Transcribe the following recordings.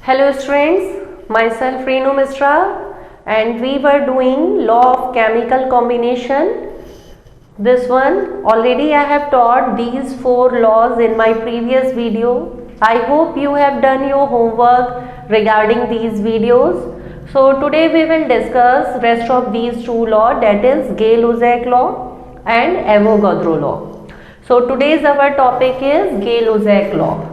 Hello students, myself Renu Misra and we were doing law of chemical combination. This one already I have taught these 4 laws in my previous video. I hope you have done your homework regarding these videos. So today we will discuss rest of these 2 laws, that is Gay-Lussac law and Avogadro law. So today's our topic is Gay-Lussac law.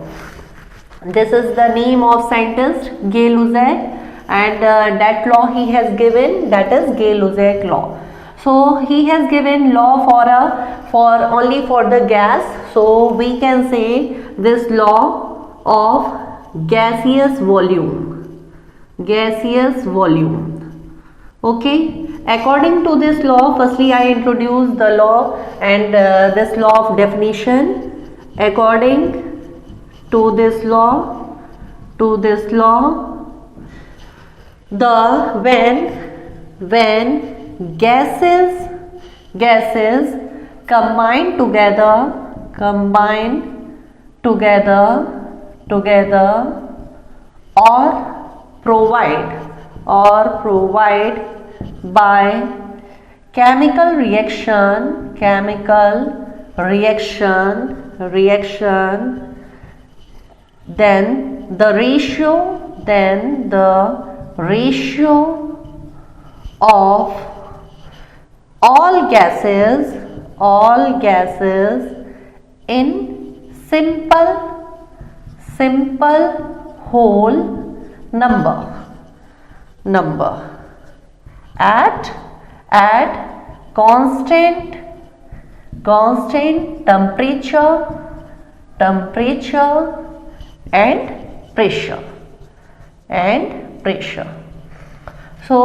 This is the name of scientist Gay-Lussac and that law he has given, that is Gay-Lussac law. So he has given law for only for the gas. So we can say this law of gaseous volume. Okay. According to this law, firstly I introduce the law and this law of definition. According to this law, when gases combine together or provide by chemical reaction, then the ratio of all gases in simple whole number at constant temperature and pressure. So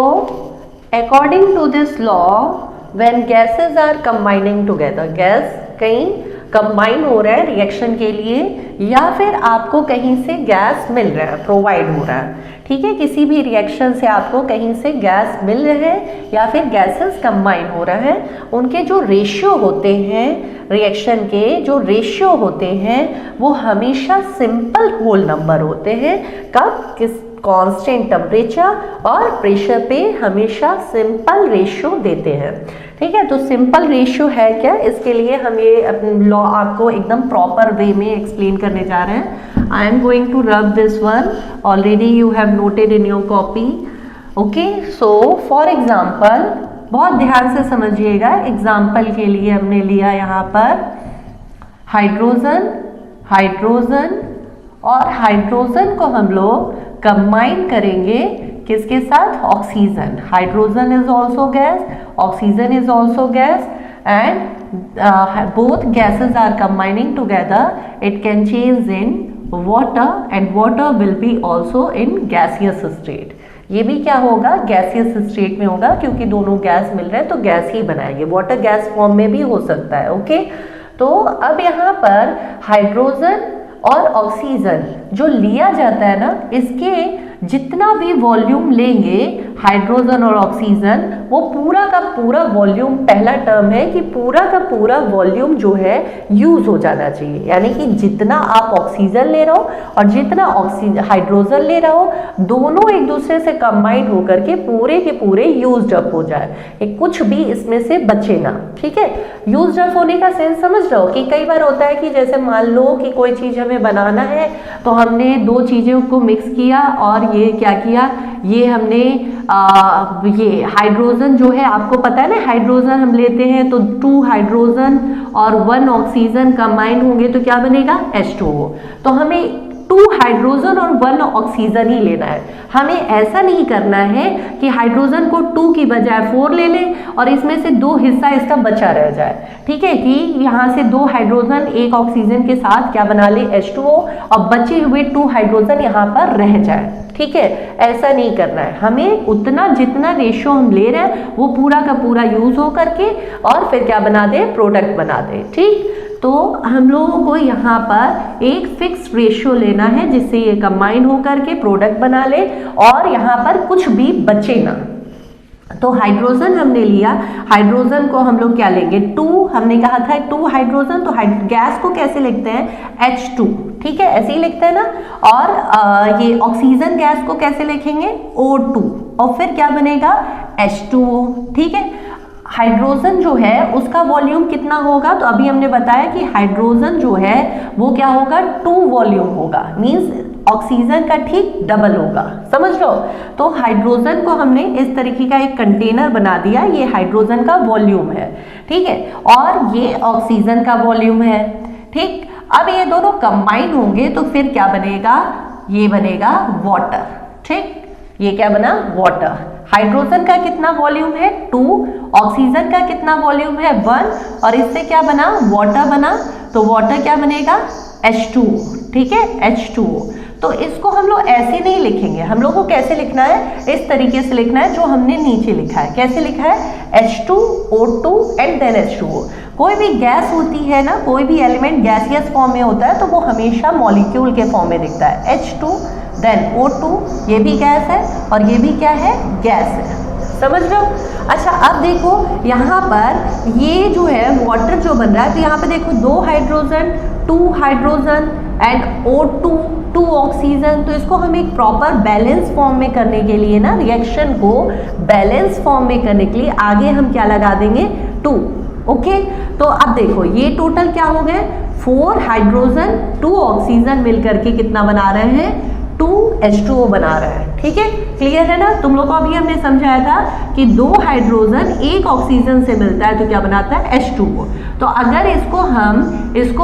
according to this law, when gases are combining together, gas कहीं combine हो रहा है reaction के लिए या फिर आपको कहीं से गैस मिल रहा है, प्रोवाइड हो रहा है, ठीक है, किसी भी रिएक्शन से आपको कहीं से गैस मिल रहा है या फिर गैसेस कंबाइन हो रहा है, उनके जो रेशियो होते हैं, रिएक्शन के जो रेशियो होते हैं वो हमेशा सिंपल होल नंबर होते हैं। कब? किस कांस्टेंट टेम्परेचर और प्रेशर पे हमेशा सिंपल रेशियो देते हैं, ठीक है। तो सिंपल रेशियो है क्या, इसके लिए हम ये लॉ आपको एकदम प्रॉपर वे में एक्सप्लेन करने जा रहे हैं। I am going to rub this one, already you have noted in your copy. Okay, so for example, बहुत ध्यान से समझिएगा, एग्जाम्पल के लिए हमने लिया यहाँ पर हाइड्रोजन और हाइड्रोजन को हम लोग कंबाइन करेंगे किसके साथ? Oxygen. Hydrogen is also gas, oxygen is also gas and both gases are combining together, it can change in water and water will be also in gaseous state. ये भी क्या होगा? गैसियस स्टेट में होगा, क्योंकि दोनों गैस मिल रहे हैं तो गैस ही बनाएंगे, वाटर गैस फॉर्म में भी हो सकता है। ओके, तो अब यहाँ पर हाइड्रोजन और ऑक्सीजन जो लिया जाता है ना, इसके जितना भी वॉल्यूम लेंगे हाइड्रोजन और ऑक्सीजन, वो पूरा का पूरा वॉल्यूम, पहला टर्म है कि पूरा का पूरा वॉल्यूम जो है यूज हो जाना चाहिए, यानी कि जितना आप ऑक्सीजन ले रहे हो और जितना हाइड्रोजन ले रहे हो, दोनों एक दूसरे से कंबाइन होकर के पूरे के पूरे यूज्ड अप हो जाए, कुछ भी इसमें से बचे ना, ठीक है। यूज्ड अप होने का सेंस समझ रहे हो कि कई बार होता है कि जैसे मान लो कि कोई चीज हमें बनाना है तो हमने 2 चीजों को मिक्स किया और ये क्या किया, ये हमने ये हाइड्रोजन जो है, आपको पता है ना, हाइड्रोजन हम लेते हैं तो 2 हाइड्रोजन और 1 ऑक्सीजन कंबाइन होंगे तो क्या बनेगा? H2O। तो हमें 2 हाइड्रोजन और 1 ऑक्सीजन ही लेना है। हमें ऐसा नहीं करना है कि हाइड्रोजन को 2 की बजाय 4 ले लें और इसमें से 2 हिस्सा इसका बचा रह जाए, ठीक है, कि यहाँ से 2 हाइड्रोजन 1 ऑक्सीजन के साथ क्या बना ले? H2O, और बचे हुए 2 हाइड्रोजन यहाँ पर रह जाए, ठीक है। ऐसा नहीं करना है, हमें उतना जितना रेशियो हम ले रहे हैं वो पूरा का पूरा यूज हो करके और फिर क्या बना दे? प्रोडक्ट बना दे, ठीक। तो हम लोगों को यहाँ पर एक फिक्स रेशियो लेना है जिससे ये कंबाइन होकर के प्रोडक्ट बना ले और यहाँ पर कुछ भी बचे ना, तो हाइड्रोजन हमने लिया, हाइड्रोजन को हम लोग क्या लेंगे 2, हमने कहा था 2 हाइड्रोजन, तो गैस को कैसे लिखते हैं H2, ठीक है, ऐसे ही लिखते हैं ना। और ये ऑक्सीजन गैस को कैसे लिखेंगे O2, और फिर क्या बनेगा H2O, ठीक है। हाइड्रोजन जो है उसका वॉल्यूम कितना होगा, तो अभी हमने बताया कि हाइड्रोजन जो है वो क्या होगा 2 वॉल्यूम होगा, मींस ऑक्सीजन का ठीक डबल होगा, समझ लो। तो हाइड्रोजन को हमने इस तरीके का एक कंटेनर बना दिया, ये हाइड्रोजन का वॉल्यूम है, ठीक है, और ये ऑक्सीजन का वॉल्यूम है, ठीक। अब ये दोनों कंबाइन होंगे तो फिर क्या बनेगा, ये बनेगा वाटर, ठीक, ये क्या बना वाटर। हाइड्रोजन का कितना वॉल्यूम है 2, ऑक्सीजन का कितना वॉल्यूम है 1, और इससे क्या बना वाटर बना, तो वाटर क्या बनेगा H2O, ठीक है, H2O। तो इसको हम लोग ऐसे नहीं लिखेंगे, हम लोग को कैसे लिखना है, इस तरीके से लिखना है जो हमने नीचे लिखा है। कैसे लिखा है H2O2 एंड देन H2O। कोई भी गैस होती है ना, कोई भी एलिमेंट गैसियस फॉर्म में होता है तो वो हमेशा मॉलिक्यूल के फॉर्म में दिखता है, H2 देन O2, ये भी गैस है और ये भी क्या है गैस है, समझ लो। अच्छा अब देखो यहाँ पर ये जो है वाटर जो बन रहा है, तो यहाँ पे देखो 2 hydrogen 2 hydrogen and O2 2 oxygen, तो इसको हम एक प्रॉपर बैलेंस फॉर्म में करने के लिए ना, रिएक्शन को बैलेंस फॉर्म में करने के लिए आगे हम क्या लगा देंगे 2, ओके। तो अब देखो ये टोटल क्या हो गए 4 हाइड्रोजन 2 ऑक्सीजन मिलकर के कितना बना रहे हैं 2 H2O बना रहे हैं, ठीक है, क्लियर है ना। तुम लोग को अभी हमने समझाया था कि 2 हाइड्रोजन 1 ऑक्सीजन से मिलता है तो क्या बनाता है H2O। तो अगर इसको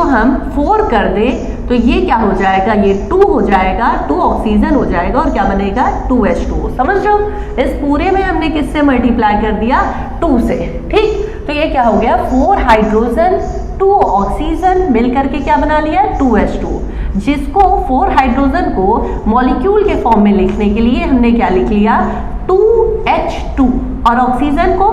हम 4 कर दे तो ये क्या हो जाएगा, ये 2 हो जाएगा, 2 ऑक्सीजन हो जाएगा और क्या बनेगा 2 H2O, समझ लो। इस पूरे में हमने किससे मल्टीप्लाई कर दिया 2 से, ठीक। तो ये क्या हो गया 4 हाइड्रोजन 2 ऑक्सीजन मिलकर के क्या बना लिया 2 H2O, जिसको 4 हाइड्रोजन को मॉलिक्यूल के फॉर्म में लिखने के लिए हमने क्या लिख लिया 2H2 और ऑक्सीजन को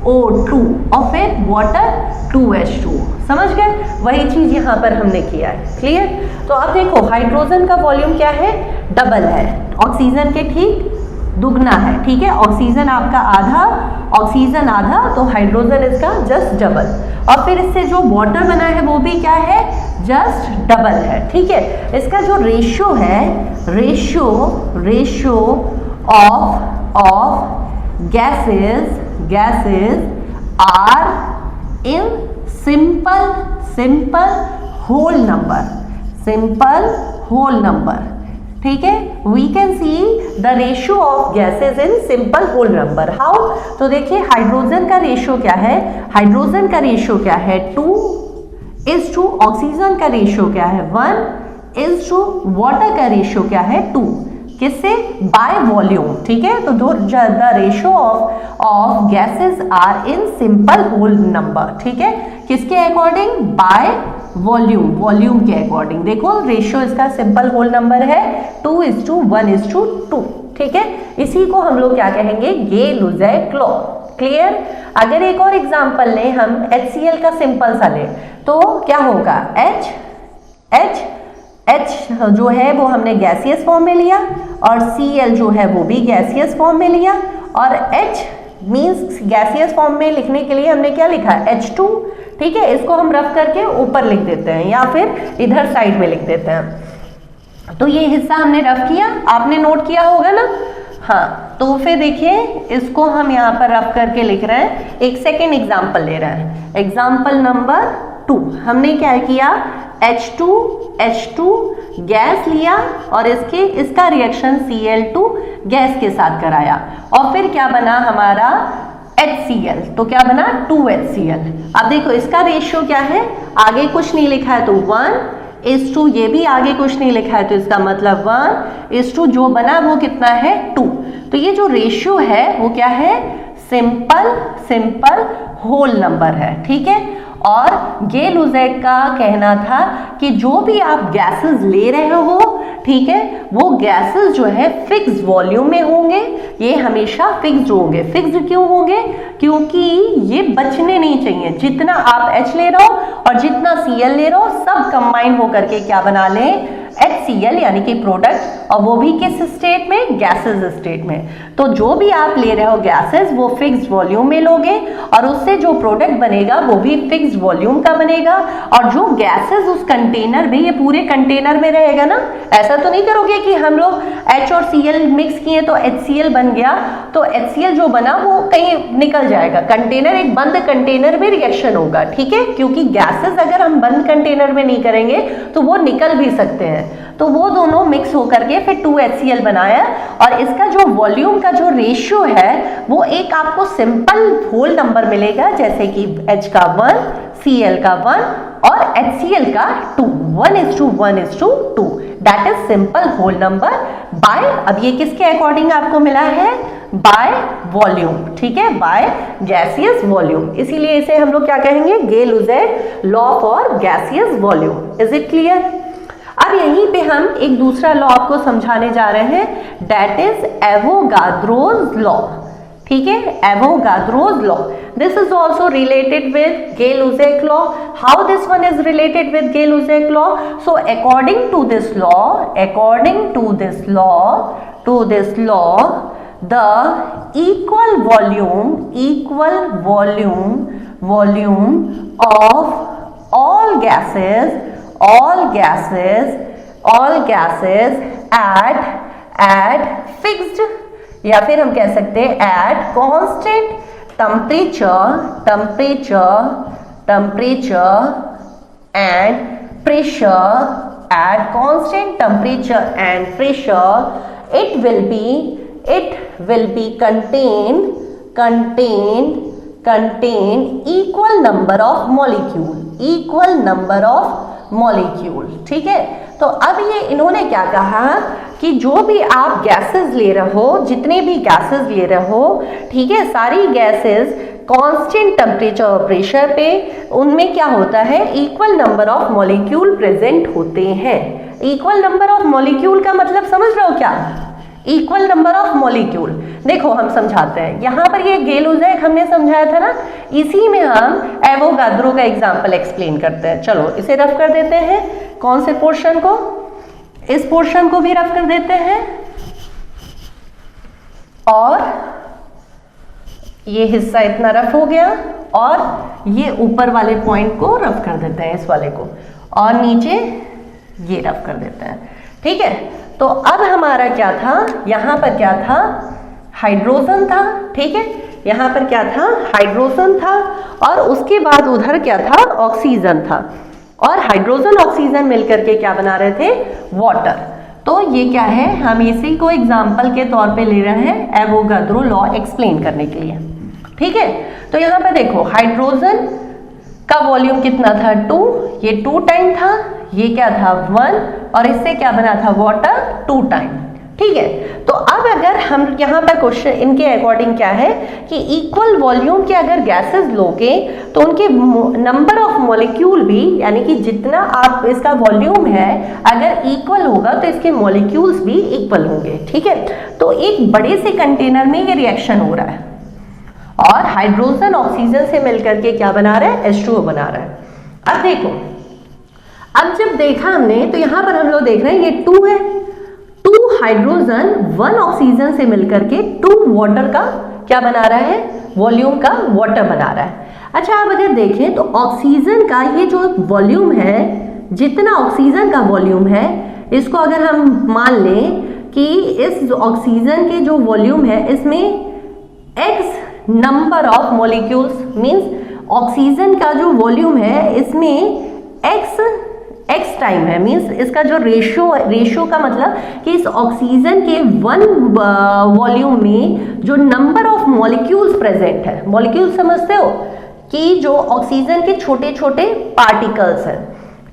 O2 और फिर वाटर 2H2O, समझ गए। वही चीज यहाँ पर हमने किया है, क्लियर। तो अब देखो हाइड्रोजन का वॉल्यूम क्या है डबल है, ऑक्सीजन के ठीक दुगना है, ठीक है। ऑक्सीजन आपका आधा, ऑक्सीजन आधा, तो हाइड्रोजन इसका जस्ट डबल, और फिर इससे जो वाटर बना है वो भी क्या है जस्ट डबल है, ठीक है। इसका जो रेशियो है, ratio of gases are in simple whole number, ठीक है। we can see the ratio of gases in simple whole number, how? तो देखिए हाइड्रोजन का रेशियो क्या है, हाइड्रोजन का रेशियो क्या है 2:, ऑक्सीजन का रेशियो क्या है 1:, वाटर का रेशियो क्या है 2, किससे बाय वॉल्यूम, ठीक है। तो the ratio of gases are in simple whole number, ठीक है, किसके अकॉर्डिंग बाय वॉल्यूम के अकॉर्डिंग। देखो रेशियो इसका सिंपल होल नंबर है 2:1:2, ठीक है। इसी को हम लोग क्या कहेंगे गे-लुजेक लॉ, क्लियर। अगर एक और एग्जांपल लें हम HCl का सिंपल सा लें तो क्या होगा H जो है वो हमने गैसियस फॉर्म में लिया और Cl जो है वो भी गैसियस फॉर्म में लिया, और H मींस गैसियस फॉर्म में लिखने के लिए हमने क्या लिखा H2, ठीक है। इसको हम रफ करके ऊपर लिख देते हैं या फिर इधर साइड में लिख देते हैं। तो ये हिस्सा हमने रफ किया, आपने नोट किया होगा ना, हाँ। तो फिर देखिए इसको हम यहाँ पर रफ करके लिख रहे हैं, एक सेकेंड एग्जाम्पल ले रहे हैं, एग्जाम्पल नंबर 2। हमने क्या किया H2 गैस लिया और इसका रिएक्शन Cl2 गैस के साथ कराया और फिर क्या बना हमारा HCl, तो क्या बना 2HCl। अब देखो इसका रेशियो क्या है, आगे कुछ नहीं लिखा है तो 1:2, ये भी आगे कुछ नहीं लिखा है तो इसका मतलब 1:2, जो बना वो कितना है 2। तो ये जो रेशियो है वो क्या है सिंपल होल नंबर है, ठीक है। और गे-लुजेक का कहना था कि जो भी आप गैसेस ले रहे हो, ठीक है, वो गैसेस जो है फिक्स वॉल्यूम में होंगे, ये हमेशा फिक्स्ड होंगे। फिक्स्ड क्यों होंगे, क्योंकि ये बचने नहीं चाहिए। जितना आप H ले रहे हो और जितना Cl ले रहे हो सब कंबाइन होकर के क्या बना लें HCl यानी कि प्रोडक्ट, और वो भी किस स्टेट में, गैसेस स्टेट में। तो जो भी आप ले रहे हो गैसेस वो फिक्स्ड वॉल्यूम में लोगे और उससे जो प्रोडक्ट बनेगा वो भी फिक्स्ड वॉल्यूम का बनेगा। और जो गैसेस उस कंटेनर में, ये पूरे कंटेनर में रहेगा ना, ऐसा तो नहीं करोगे कि हम लोग H और Cl मिक्स किए तो HCl बन गया, तो HCl जो बना वो कहीं निकल जाएगा। कंटेनर, एक बंद कंटेनर में रिएक्शन होगा, ठीक है, क्योंकि गैसेस अगर हम बंद कंटेनर में नहीं करेंगे तो वो निकल भी सकते हैं। तो वो दोनों मिक्स होकर के फिर 2HCl बनाया, और इसका जो वॉल्यूम का जो रेशियो है वो एक आपको सिंपल होल नंबर मिलेगा, जैसे कि H का 1, Cl का 1 और HCl का 2, 1:1:2, that is simple whole number by, अब ये किसके अकॉर्डिंग आपको मिला है, बाय वॉल्यूम, ठीक है, बाय गैसियस वॉल्यूम। इसीलिए इसे हम लोग क्या कहेंगे, Gay Lussac law for gaseous volume. Is it clear? अब यहीं पे हम एक दूसरा लॉ आपको समझाने जा रहे हैं, दैट इज एवोगाद्रोज लॉ, ठीक है, Avogadro's law. This is also related with Gay Lussac law. How this one is related with Gay Lussac law? So according to this law, the equal volume of all gases at fixed, या फिर हम कह सकते हैं at constant temperature and pressure, at constant temperature and pressure, it will be contain equal number of molecule, ठीक है। तो अब ये इन्होंने क्या कहा कि जो भी आप गैसेस ले रहे हो, जितने भी गैसेस ले रहे हो, ठीक है, सारी गैसेस कांस्टेंट टेम्परेचर और प्रेशर पे, उनमें क्या होता है, equal number of molecule present होते हैं। इक्वल नंबर ऑफ मॉलिक्यूल का मतलब समझ रहे हो क्या? इक्वल नंबर ऑफ मॉलिक्यूल, देखो हम समझाते हैं। यहाँ पर ये गे-लुसेक हमने समझाया था ना, इसी में हम एवोगाद्रो का एग्जाम्पल एक्सप्लेन करते हैं। चलो इसे रफ कर देते हैं, कौन से पोर्शन को, इस पोर्शन को भी रफ कर देते हैं, और ये हिस्सा इतना रफ हो गया, और ये ऊपर वाले पॉइंट को रफ कर देते हैं, इस वाले को, और नीचे ये रफ कर देते हैं, ठीक है। तो अब हमारा क्या था, यहाँ पर क्या था, हाइड्रोजन था, ठीक है, यहाँ पर क्या था, हाइड्रोजन था, और उसके बाद उधर क्या था, ऑक्सीजन था, और हाइड्रोजन ऑक्सीजन मिलकर के क्या बना रहे थे, वाटर। तो ये क्या है, हम इसी को एग्जाम्पल के तौर पे ले रहे हैं एवोगाद्रो लॉ एक्सप्लेन करने के लिए, ठीक है। तो यहाँ पर देखो, हाइड्रोजन का वॉल्यूम कितना था, 2, ये 2 टाइम था, ये क्या था 1, और इससे क्या बना था, वाटर 2 टाइम, ठीक है। तो अब अगर हम यहाँ पर क्वेश्चन इनके अकॉर्डिंग क्या है कि इक्वल वॉल्यूम के अगर गैसेस लोगे तो उनके नंबर ऑफ मॉलिक्यूल भी, यानी कि जितना आप इसका वॉल्यूम है अगर इक्वल होगा तो इसके मॉलिक्यूल्स भी इक्वल होंगे, ठीक है। तो एक बड़े से कंटेनर में ये रिएक्शन हो रहा है, और हाइड्रोजन ऑक्सीजन से मिलकर के क्या बना रहा है, H2O बना रहा है। अब देखो, अब जब देखा हमने तो यहां पर हम लोग देख रहे हैं ये 2 है, 2 हाइड्रोजन 1 ऑक्सीजन से मिलकर के 2 वाटर का क्या बना रहा है, वॉल्यूम का वाटर बना रहा है। अच्छा, अब अगर देखें तो ऑक्सीजन का ये जो वॉल्यूम है, जितना ऑक्सीजन का वॉल्यूम है, इसको अगर हम मान लें कि इस ऑक्सीजन के जो वॉल्यूम है इसमें x number of molecules, means oxygen का जो वॉल्यूम है इसमें x टाइम है, मींस इसका जो रेशियो का मतलब कि इस ऑक्सीजन के 1 वॉल्यूम में जो नंबर ऑफ मॉलिक्यूल्स प्रेजेंट है, मॉलिक्यूल समझते हो कि जो ऑक्सीजन के छोटे छोटे पार्टिकल्स हैं,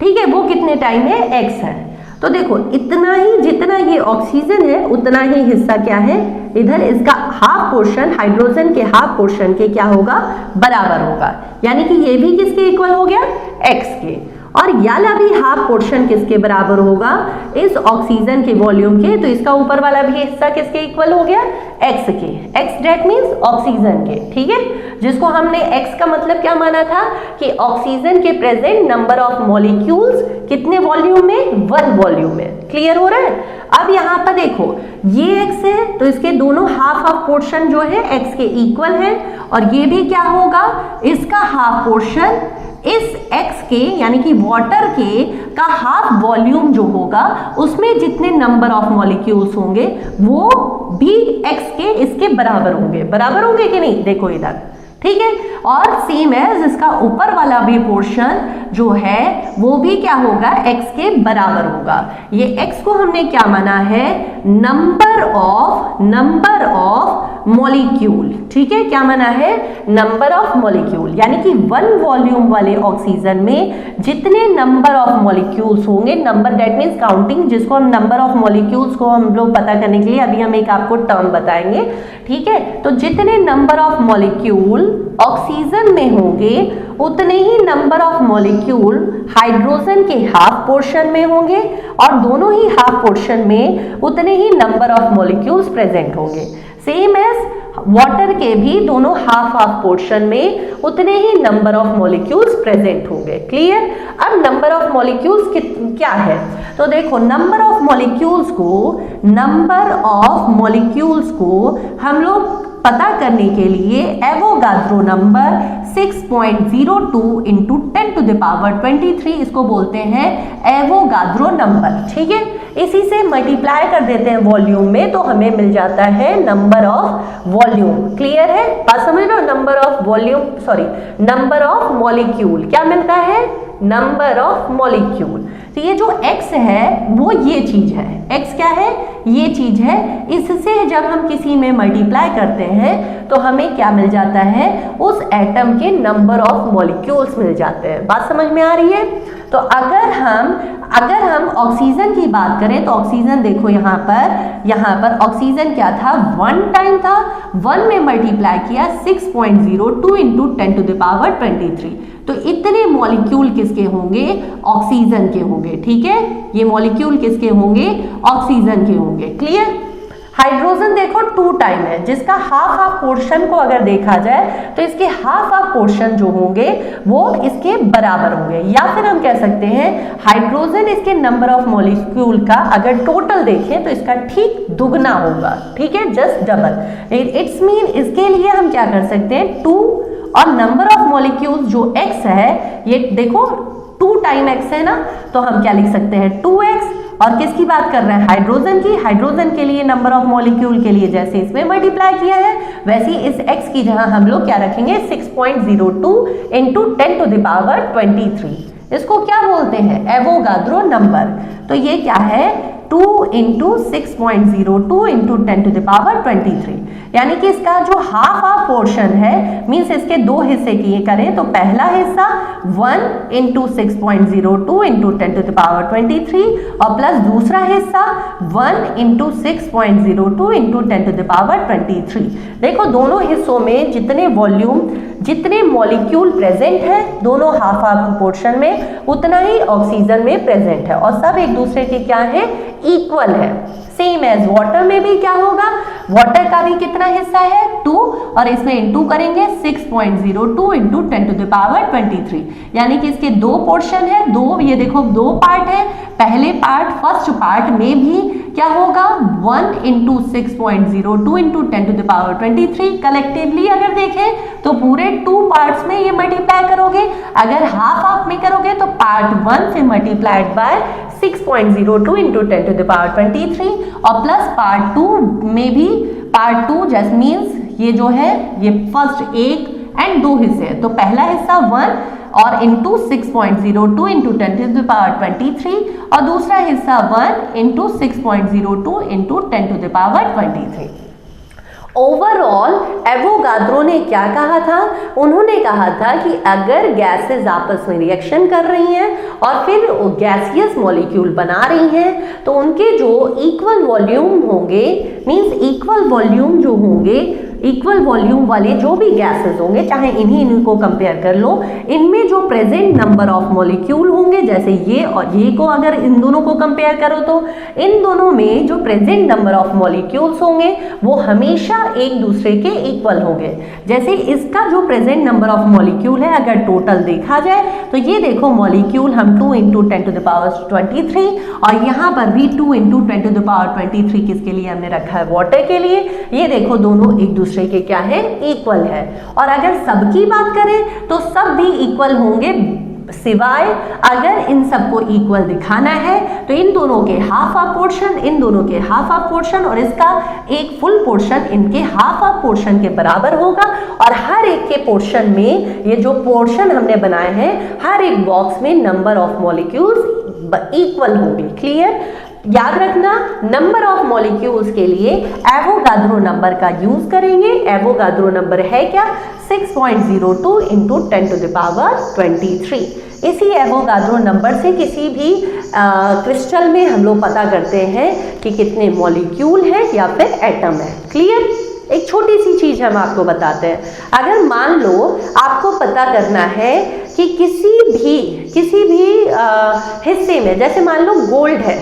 ठीक है, वो कितने टाइम है, x है। तो देखो इतना ही, जितना ये ऑक्सीजन है उतना ही हिस्सा क्या है, इधर इसका हाफ पोर्शन, हाइड्रोजन के हाफ पोर्शन के क्या होगा, बराबर होगा, यानी कि ये भी किसके इक्वल हो गया, x के, और याला भी हाफ पोर्शन किसके बराबर होगा, इस ऑक्सीजन के वॉल्यूम के, तो इसका ऊपर वाला भी हिस्सा किसके इक्वल हो गया, x के, x डेट मींस ऑक्सीजन के, ठीक है, जिसको हमने x का मतलब क्या माना था कि ऑक्सीजन के प्रेजेंट नंबर ऑफ मॉलिक्यूल्स कितने वॉल्यूम में, 1 वॉल्यूम में, क्लियर हो रहा है? अब यहाँ पर देखो ये x है तो इसके दोनों हाफ पोर्शन जो है x के इक्वल है, और ये भी क्या होगा, इसका हाफ पोर्शन इस x के यानी कि वाटर के का हाफ वॉल्यूम जो होगा उसमें जितने नंबर ऑफ मॉलिक्यूल्स होंगे वो भी x के इसके बराबर होंगे कि नहीं, देखो इधर, ठीक है। और सेम एज इसका ऊपर वाला भी पोर्शन जो है वो भी क्या होगा, x के बराबर होगा। ये x को हमने क्या माना है, नंबर ऑफ मॉलिक्यूल, ठीक है, क्या माना है, नंबर ऑफ मॉलिक्यूल, यानी कि 1 वॉल्यूम वाले ऑक्सीजन में जितने नंबर ऑफ मॉलिक्यूल्स होंगे, नंबर दैट मीन्स काउंटिंग, जिसको हम नंबर ऑफ मॉलिक्यूल्स को हम लोग पता करने के लिए अभी हम एक आपको टर्म बताएंगे, ठीक है। तो जितने नंबर ऑफ मॉलिक्यूल ऑक्सीजन में होंगे उतने ही नंबर ऑफ मॉलिक्यूल हाइड्रोजन के हाफ पोर्शन में होंगे, और दोनों ही हाफ पोर्शन में उतने ही नंबर ऑफ मॉलिक्यूल्स प्रेजेंट होंगे। सेम एज वाटर के भी दोनों हाफ पोर्शन में उतने ही नंबर ऑफ मॉलिक्यूल्स प्रेजेंट होंगे। क्लियर? अब नंबर ऑफ मॉलिक्यूल्स क्या है, तो देखो नंबर ऑफ मॉलिक्यूल्स को हम लोग पता करने के लिए एवोगाद्रो नंबर 6.02 इंटू 10⁻23 इसको बोलते हैं एवोगाद्रो नंबर, ठीक है। इसी से मल्टीप्लाई कर देते हैं वॉल्यूम में तो हमें मिल जाता है नंबर ऑफ वॉल्यूम। क्लियर है, बात समझ रहे हो? नंबर ऑफ मॉलिक्यूल क्या मिलता है, नंबर ऑफ मॉलिक्यूल। तो ये जो x है वो ये चीज है, x क्या है, ये चीज है। इससे जब हम किसी में मल्टीप्लाई करते हैं तो हमें क्या मिल जाता है, उस एटम के नंबर ऑफ मॉलिक्यूल्स मिल जाते हैं। बात समझ में आ रही है? तो अगर हम ऑक्सीजन की बात करें तो ऑक्सीजन देखो यहाँ पर ऑक्सीजन क्या था, 1 टाइम था, 1 में मल्टीप्लाई किया 6.02 इंटू 10⁻23, तो इतने मॉलिक्यूल किसके होंगे, ऑक्सीजन के होंगे, ठीक है। ये मॉलिक्यूल किसके होंगे, ऑक्सीजन के होंगे। क्लियर? हाइड्रोजन देखो 2 टाइम है, जिसका हाफ पोर्शन को अगर देखा जाए तो इसके हाफ पोर्शन जो होंगे वो इसके बराबर होंगे, या फिर हम कह सकते हैं हाइड्रोजन इसके नंबर ऑफ मॉलिक्यूल का अगर टोटल देखें तो इसका ठीक दुगना होगा, ठीक है, जस्ट डबल। इट्स मीन इसके लिए हम क्या कर सकते हैं, 2 और नंबर ऑफ मॉलिक्यूल्स जो x है, ये देखो 2 टाइम x है ना, तो हम क्या लिख सकते हैं 2x, और किसकी बात कर रहे हैं, हाइड्रोजन की। हाइड्रोजन के लिए नंबर ऑफ मॉलिक्यूल के लिए जैसे इसमें मल्टीप्लाई किया है वैसे ही इस x की जगह हम लोग क्या रखेंगे, 6.02 इंटू 10⁻23। इसको क्या बोलते हैं, एवोगाद्रो नंबर। तो ये क्या है, 2 इंटू 6.02 इंटू 10⁻23, यानी कि इसका जो हाफ पोर्शन है, मीन्स इसके 2 हिस्से किए करें तो पहला हिस्सा 1 इंटू 6.02 इंटू 10⁻23 और प्लस दूसरा हिस्सा 1 इंटू 6.02 इंटू 10⁻23। देखो दोनों हिस्सों में जितने मॉलिक्यूल प्रेजेंट है दोनों हाफ पोर्शन में, उतना ही ऑक्सीजन में प्रेजेंट है, और सब एक दूसरे के क्या है, इक्वल है। सेम एज वाटर में भी क्या होगा, वाटर का भी कितना हिस्सा है, 2, और इसमें इंटू करेंगे 6.02 इंटू 10⁻23, यानी कि इसके 2 पोर्शन है, 2, ये देखो 2 पार्ट है। पहले पार्ट, फर्स्ट पार्ट में भी क्या होगा, 1 इंटू 6.02 इंटू 10⁻23। कलेक्टिवली अगर देखें तो पूरे 2 पार्ट्स में ये मल्टीप्लाई करोगे, अगर हाफ में करोगे तो पार्ट 1 से मल्टीप्लाइड बाय 6.02 इंटू 10⁻23, और प्लस पार्ट 2 में भी, पार्ट 2 जस्ट मीन्स ये जो है ये फर्स्ट 1 एंड 2 हिस्से है, तो पहला हिस्सा 1 और इंटू 6.02 इंटू 10⁻23 और दूसरा हिस्सा 1 इंटू 6.02 इंटू 10⁻23। ओवरऑल एवोगाद्रो ने क्या कहा था, उन्होंने कहा था कि अगर गैसेस आपस में रिएक्शन कर रही हैं और फिर गैसियस मॉलिक्यूल बना रही हैं तो उनके जो इक्वल वॉल्यूम होंगे, मींस इक्वल वॉल्यूम जो होंगे इक्वल वॉल्यूम वाले जो भी गैसेस होंगे, चाहे इन्हीं को कंपेयर कर लो, इनमें जो प्रेजेंट नंबर ऑफ मॉलिक्यूल होंगे, जैसे ये और ये को अगर इन दोनों को कंपेयर करो तो इन दोनों में जो प्रेजेंट नंबर ऑफ मॉलिक्यूल्स होंगे वो हमेशा एक दूसरे के इक्वल होंगे। जैसे इसका जो प्रेजेंट नंबर ऑफ मॉलिक्यूल है अगर टोटल देखा जाए तो ये देखो मॉलिक्यूल हम 2 × 10⁻23 और यहाँ पर भी 2 × 10⁻23 किसके लिए हमने रखा है, वाटर के लिए। ये देखो दोनों एक दूसरे के क्या है, इक्वल है। और अगर सबकी बात करें तो सब भी इक्वल होंगे, सिवाय अगर इन सबको इक्वल दिखाना है तो इन दोनों के हाफ ऑफ पोर्शन, इन दोनों के हाफ ऑफ पोर्शन और इसका एक फुल पोर्शन इनके हाफ ऑफ पोर्शन के बराबर होगा। और हर एक के पोर्शन में, ये जो पोर्शन हमने बनाए हैं, हर एक बॉक्स में नंबर ऑफ मॉलिक्यूल्स इक्वल होंगे। क्लियर? याद रखना, नंबर ऑफ मॉलिक्यूल्स के लिए एवोगाद्रो नंबर का यूज करेंगे। एवोगाद्रो नंबर है क्या, 6.02 × 10⁻23। इसी एवोगाद्रो नंबर से किसी भी क्रिस्टल में हम लोग पता करते हैं कि कितने मॉलिक्यूल है या फिर एटम है। क्लियर? एक छोटी सी चीज हम आपको बताते हैं। अगर मान लो आपको पता करना है कि किसी भी हिस्से में, जैसे मान लो गोल्ड है,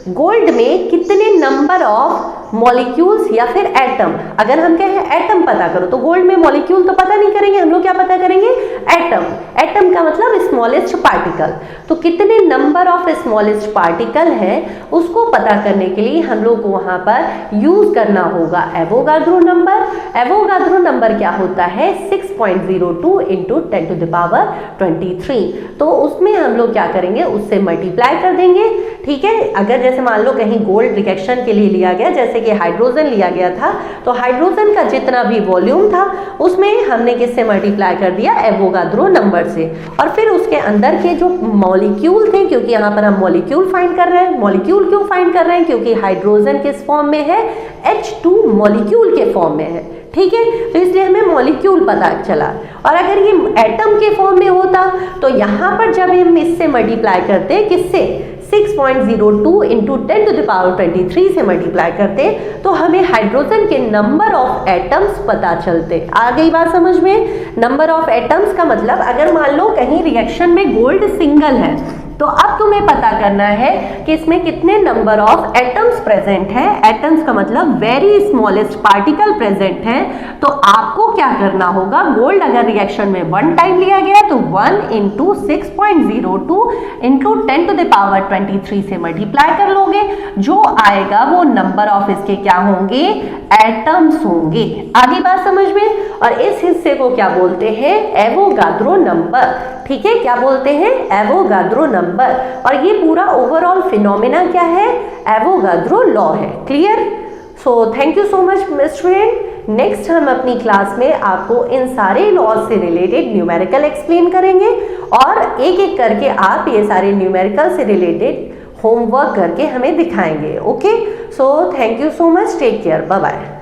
गोल्ड में कितने नंबर ऑफ मॉलिक्यूल्स या फिर एटम, अगर हम कहें एटम पता करो तो गोल्ड में मॉलिक्यूल तो पता नहीं करेंगे हम लोग, क्या पता करेंगे, एटम। एटम का मतलब स्मॉलेस्ट पार्टिकल। तो कितने नंबर ऑफ स्मॉलेस्ट पार्टिकल है उसको पता करने के लिए हम लोग को वहां पर यूज करना होगा एवोगाद्रो नंबर। एवोगाद्रो नंबर क्या होता है, 6.02 × 10⁻23। तो उसमें हम लोग क्या करेंगे, उससे मल्टीप्लाई कर देंगे। ठीक है? अगर जैसे मान लो कहीं गोल्ड रिएक्शन के लिए लिया गया, जैसे कि हाइड्रोजन लिया गया था, तो हाइड्रोजन का जितना भी वॉल्यूम था उसमें हमने किससे मल्टीप्लाई कर दिया, एवोगाद्रो नंबर से। और फिर उसके अंदर के जो मॉलिक्यूल थे, क्योंकि यहाँ पर हम मॉलिक्यूल फाइंड कर रहे हैं, मॉलिक्यूल क्यों फाइंड कर रहे हैं, क्योंकि हाइड्रोजन किस फॉर्म में है, H2 मॉलिक्यूल के फॉर्म में है। ठीक है? तो इसलिए हमें मॉलिक्यूल पता चला। और अगर ये एटम के फॉर्म में होता तो यहाँ पर जब हम इससे मल्टीप्लाई करते, किससे, 6.02 × 10⁻23 से मल्टीप्लाई करते तो हमें हाइड्रोजन के नंबर ऑफ एटम्स पता चलते। आ गई बात समझ में? नंबर ऑफ एटम्स का मतलब, अगर मान लो कहीं रिएक्शन में गोल्ड सिंगल है तो अब तुम्हें पता करना है कि इसमें कितने नंबर ऑफ एटम्स प्रेजेंट हैं। एटम्स का मतलब वेरी स्मॉलेस्ट पार्टिकल प्रेजेंट हैं। तो आपको क्या करना होगा, गोल्ड अगर रिएक्शन में 1 टाइम लिया गया तो 1 × 6.02 × 10⁻23 से मल्टीप्लाई कर लोगे, जो आएगा वो नंबर ऑफ इसके क्या होंगे, एटम्स होंगे। आगे बात समझ में? और इस हिस्से को क्या बोलते हैं, एवोगाद्रो नंबर। ठीक है? क्या बोलते हैं, एवोगाद्रो नंबर। और ये पूरा ओवरऑल फिनोमेना क्या है, एवोगाद्रो लॉ है। Clear? So thank you so much student. Next हम अपनी क्लास में आपको इन सारे लॉज से रिलेटेड न्यूमेरिकल एक्सप्लेन करेंगे और एक एक करके आप ये सारे न्यूमेरिकल से रिलेटेड होमवर्क करके हमें दिखाएंगे। Okay? So thank you so much, take care, bye bye.